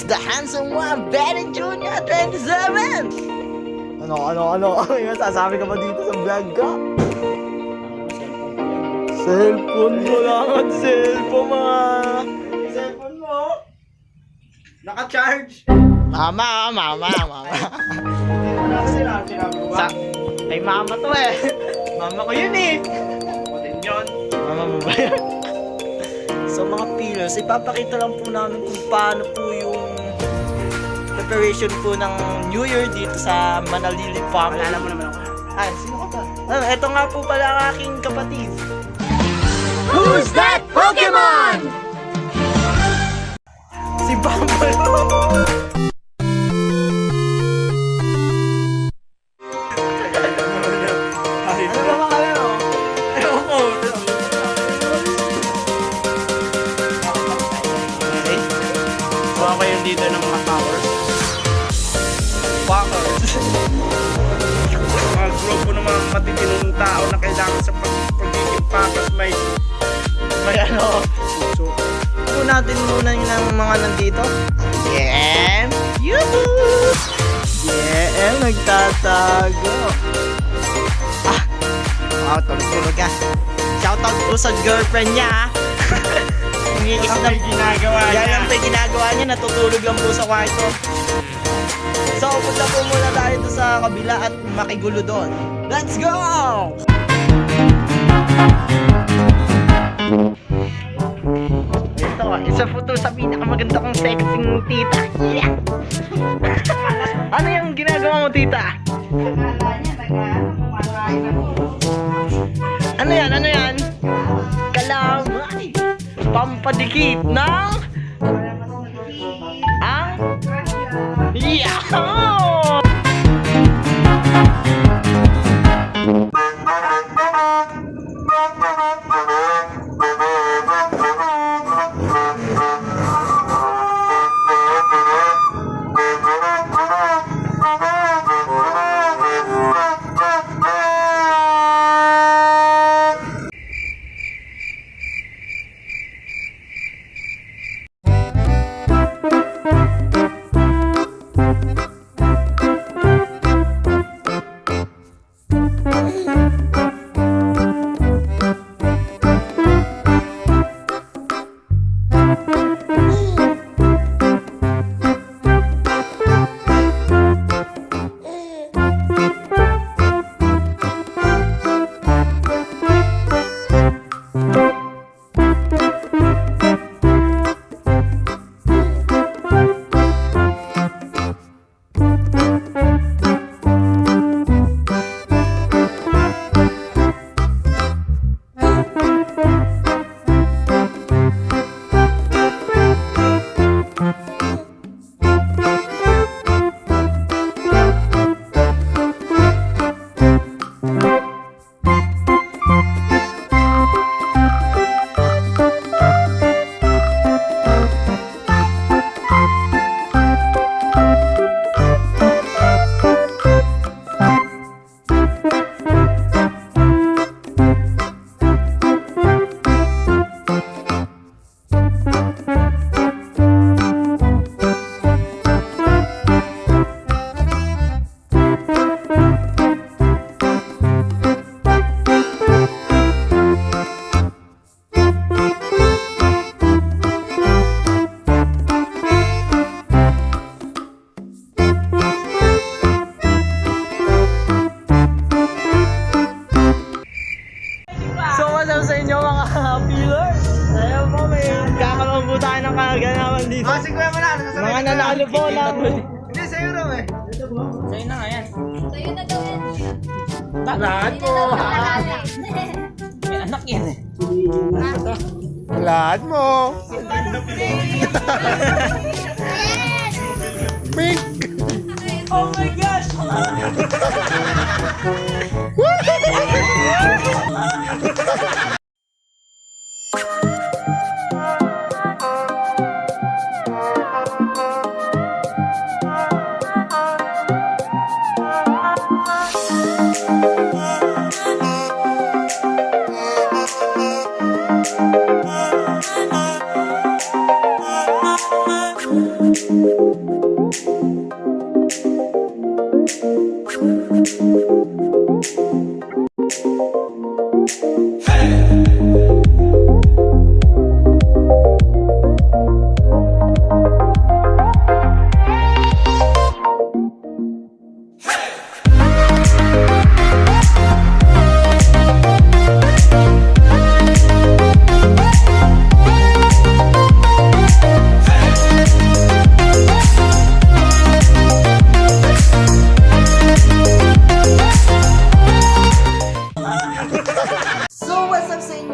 the handsome one, Benny Jr. 27! Ano? May masasabi ka ba dito sa vlog ka? Cellphone mo lang at cellphone mga... Cellphone mo? Naka-charge. Mama. Sinabi ko ba? Ay mama to eh. Mama ko yun eh. Putin yun. Mama mo ba yun? So mga pillars, ipapakita lang po namin kung paano po yung preparation po ng New Year dito sa Manalili Family. Alala mo naman ako. Ah, sino ka ba? Ito nga po pala ang aking kapatid. Who's that Pokemon? Si Bumble. Ano naman kami no? Ewan ko. Okay. Kuha ko yung dito ng mga powers. Fuckers. Mga grupo ng mga matitinong tao na kailangan sa pagiging packers may ano? suso. Po natin muna ng mga nandito. Yeah! Yuhuu! Yeah! Nagtatago! Tulog ka. Shoutout po sa girlfriend niya. Umiikis na. Ginagawa Yan lang pa ginagawa niya. Natutulog lang po sa kwarto. So, punta po muna tayo sa kabila at makigulo doon. Let's go! Ito, isa po to sa pinakamaganda kong sexing tita. Yeah! Ano yung ginagawa mo, tita? Ano yan? Kalamay! Pampadikit ng... ang... Yahoo! dito. Ah, siguro mo na. Mga nanalo po ng... Hindi, sa'yo raw eh. Sa'yo na nga yan. Sa'yo na daw yan. Lahat po. May anak yan eh. Lahat mo. Pink. Oh my gosh!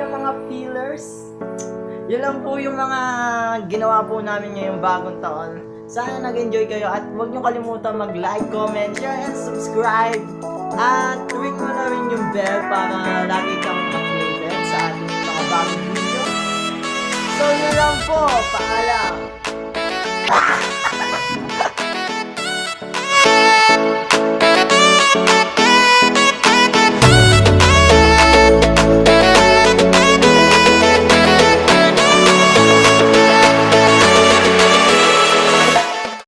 yung mga pillars. Yun lang po yung mga ginawa po namin ngayong bagong taon. Sana nag-enjoy kayo at huwag niyo kalimutan mag-like, comment, share, and subscribe. At ring mo na rin yung bell para lagi kang updated sa ating mga bagong video. So yun lang po, paalam!